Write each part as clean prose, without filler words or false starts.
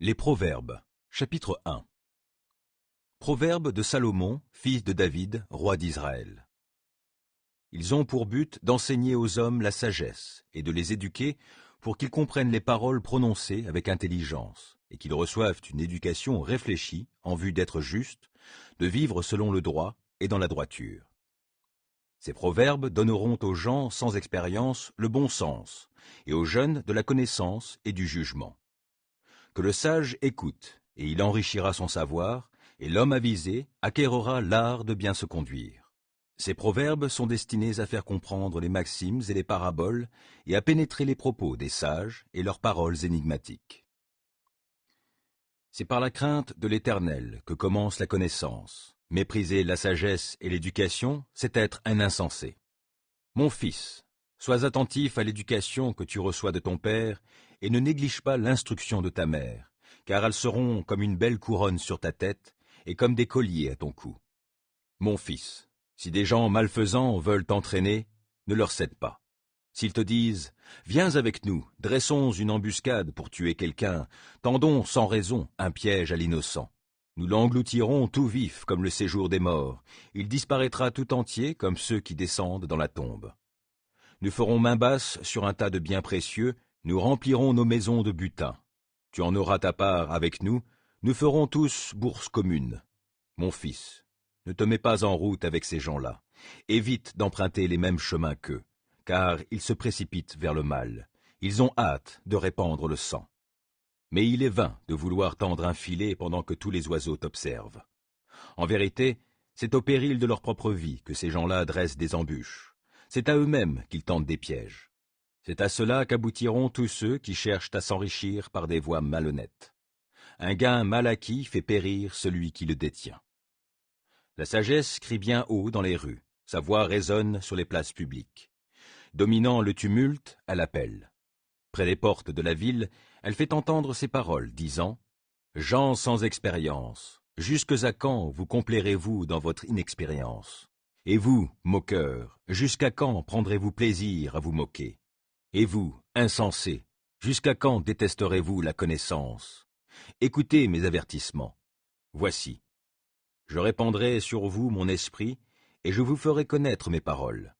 Les Proverbes, chapitre 1. Proverbes de Salomon, fils de David, roi d'Israël. Ils ont pour but d'enseigner aux hommes la sagesse et de les éduquer pour qu'ils comprennent les paroles prononcées avec intelligence et qu'ils reçoivent une éducation réfléchie en vue d'être justes, de vivre selon le droit et dans la droiture. Ces proverbes donneront aux gens sans expérience le bon sens et aux jeunes de la connaissance et du jugement. Que le sage écoute, et il enrichira son savoir, et l'homme avisé acquérera l'art de bien se conduire. Ces proverbes sont destinés à faire comprendre les maximes et les paraboles, et à pénétrer les propos des sages et leurs paroles énigmatiques. C'est par la crainte de l'Éternel que commence la connaissance. Mépriser la sagesse et l'éducation, c'est être un insensé. Mon fils, sois attentif à l'éducation que tu reçois de ton père, et ne néglige pas l'instruction de ta mère, car elles seront comme une belle couronne sur ta tête, et comme des colliers à ton cou. Mon fils, si des gens malfaisants veulent t'entraîner, ne leur cède pas. S'ils te disent « Viens avec nous, dressons une embuscade pour tuer quelqu'un, tendons sans raison un piège à l'innocent. Nous l'engloutirons tout vif comme le séjour des morts, il disparaîtra tout entier comme ceux qui descendent dans la tombe. Nous ferons main basse sur un tas de biens précieux, nous remplirons nos maisons de butin. Tu en auras ta part avec nous, nous ferons tous bourse commune. Mon fils, ne te mets pas en route avec ces gens-là, évite d'emprunter les mêmes chemins qu'eux, car ils se précipitent vers le mal, ils ont hâte de répandre le sang. Mais il est vain de vouloir tendre un filet pendant que tous les oiseaux t'observent. En vérité, c'est au péril de leur propre vie que ces gens-là dressent des embûches. C'est à eux-mêmes qu'ils tentent des pièges. C'est à cela qu'aboutiront tous ceux qui cherchent à s'enrichir par des voies malhonnêtes. Un gain mal acquis fait périr celui qui le détient. La sagesse crie bien haut dans les rues, sa voix résonne sur les places publiques. Dominant le tumulte, elle appelle. Près des portes de la ville, elle fait entendre ses paroles, disant « Gens sans expérience, jusques à quand vous complairez-vous dans votre inexpérience? Et vous, moqueurs, jusqu'à quand prendrez-vous plaisir à vous moquer? Et vous, insensés, jusqu'à quand détesterez-vous la connaissance? Écoutez mes avertissements. Voici. Je répandrai sur vous mon esprit, et je vous ferai connaître mes paroles.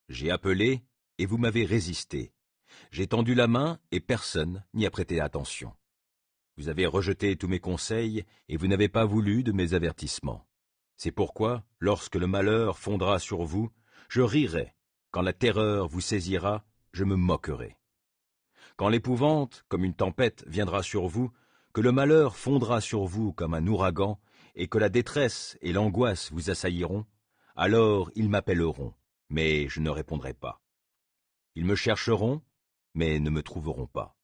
J'ai appelé, et vous m'avez résisté. J'ai tendu la main, et personne n'y a prêté attention. Vous avez rejeté tous mes conseils, et vous n'avez pas voulu de mes avertissements. C'est pourquoi, lorsque le malheur fondra sur vous, je rirai. Quand la terreur vous saisira, je me moquerai. Quand l'épouvante, comme une tempête, viendra sur vous, que le malheur fondra sur vous comme un ouragan, et que la détresse et l'angoisse vous assailliront, alors ils m'appelleront, mais je ne répondrai pas. Ils me chercheront, mais ne me trouveront pas.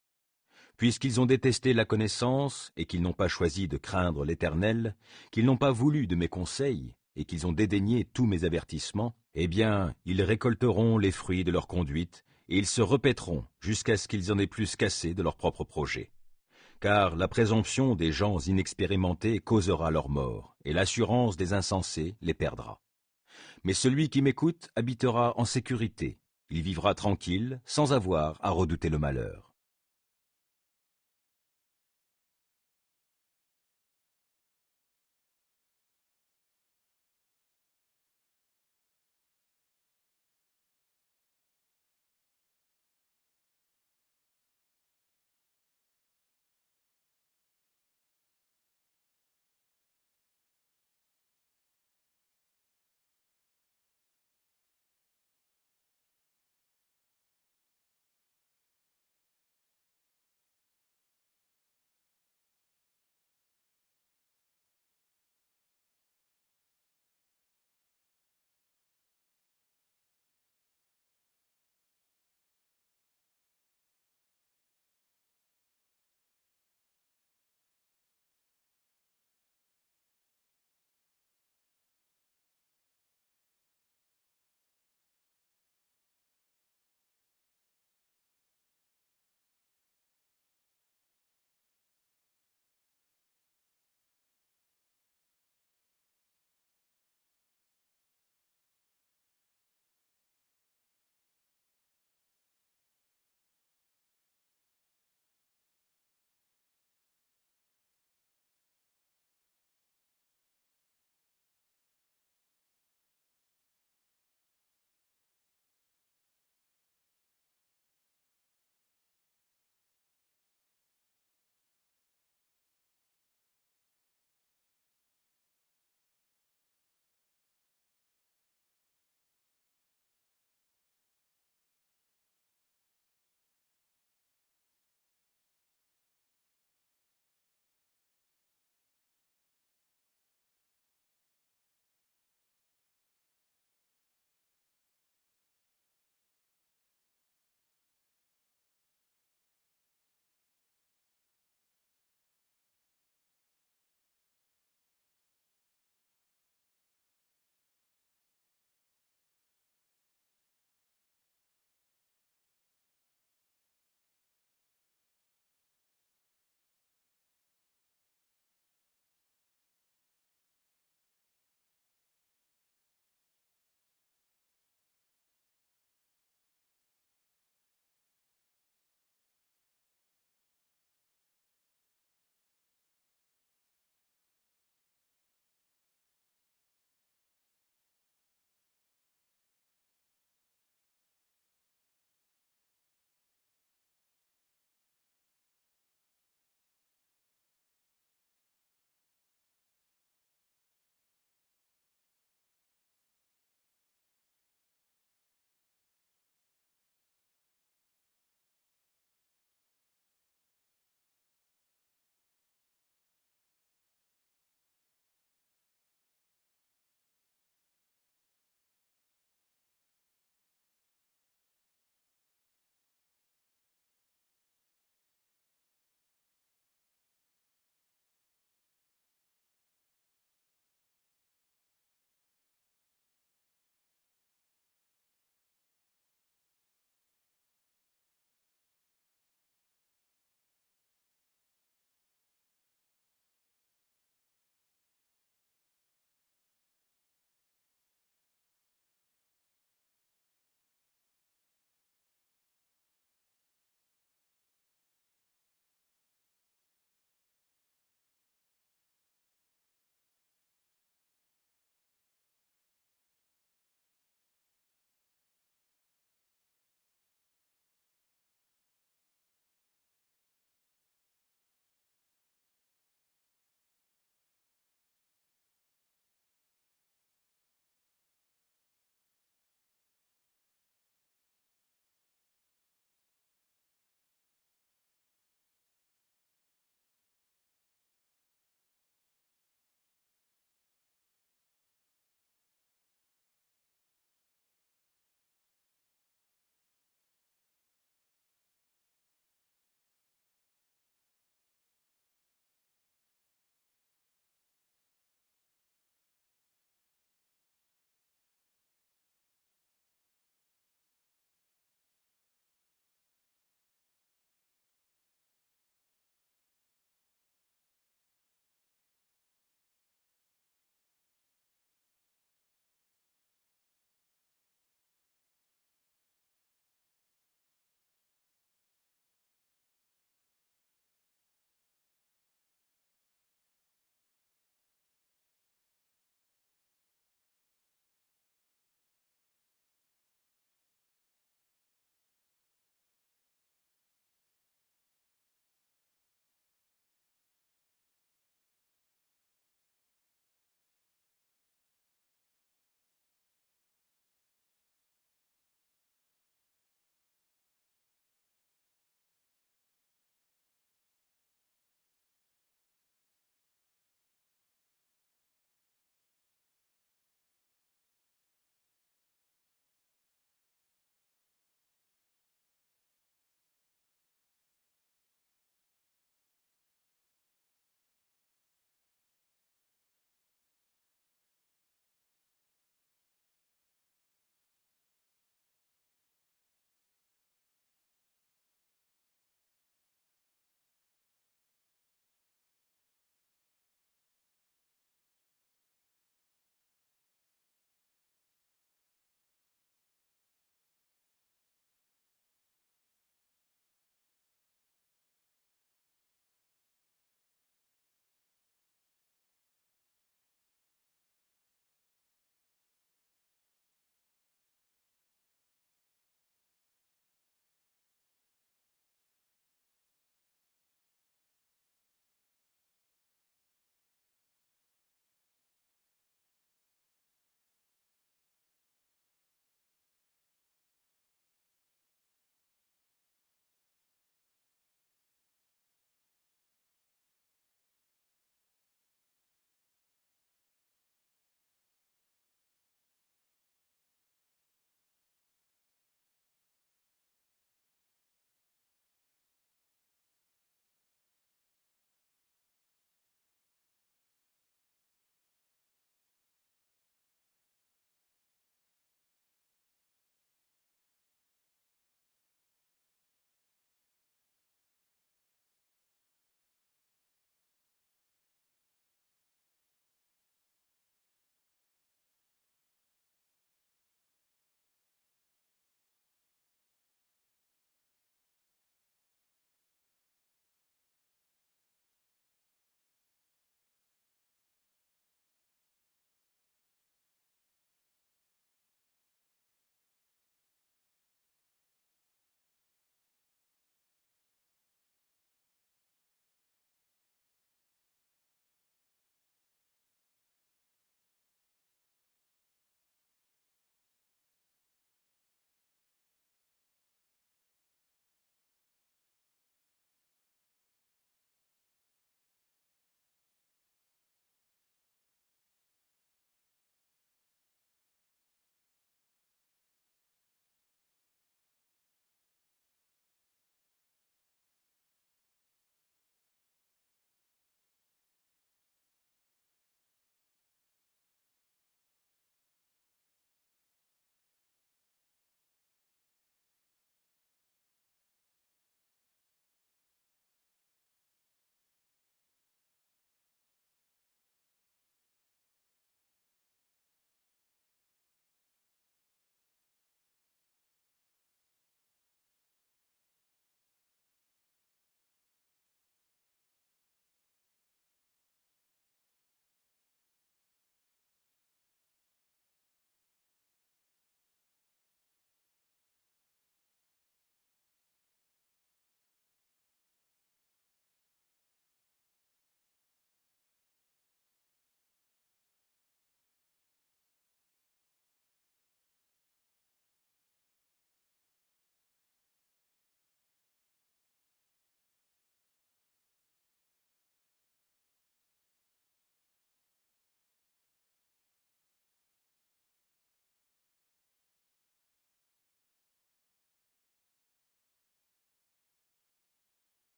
Puisqu'ils ont détesté la connaissance, et qu'ils n'ont pas choisi de craindre l'Éternel, qu'ils n'ont pas voulu de mes conseils, et qu'ils ont dédaigné tous mes avertissements, eh bien, ils récolteront les fruits de leur conduite, et ils se répéteront jusqu'à ce qu'ils en aient plus qu'assez de leurs propres projets. Car la présomption des gens inexpérimentés causera leur mort, et l'assurance des insensés les perdra. Mais celui qui m'écoute habitera en sécurité, il vivra tranquille, sans avoir à redouter le malheur.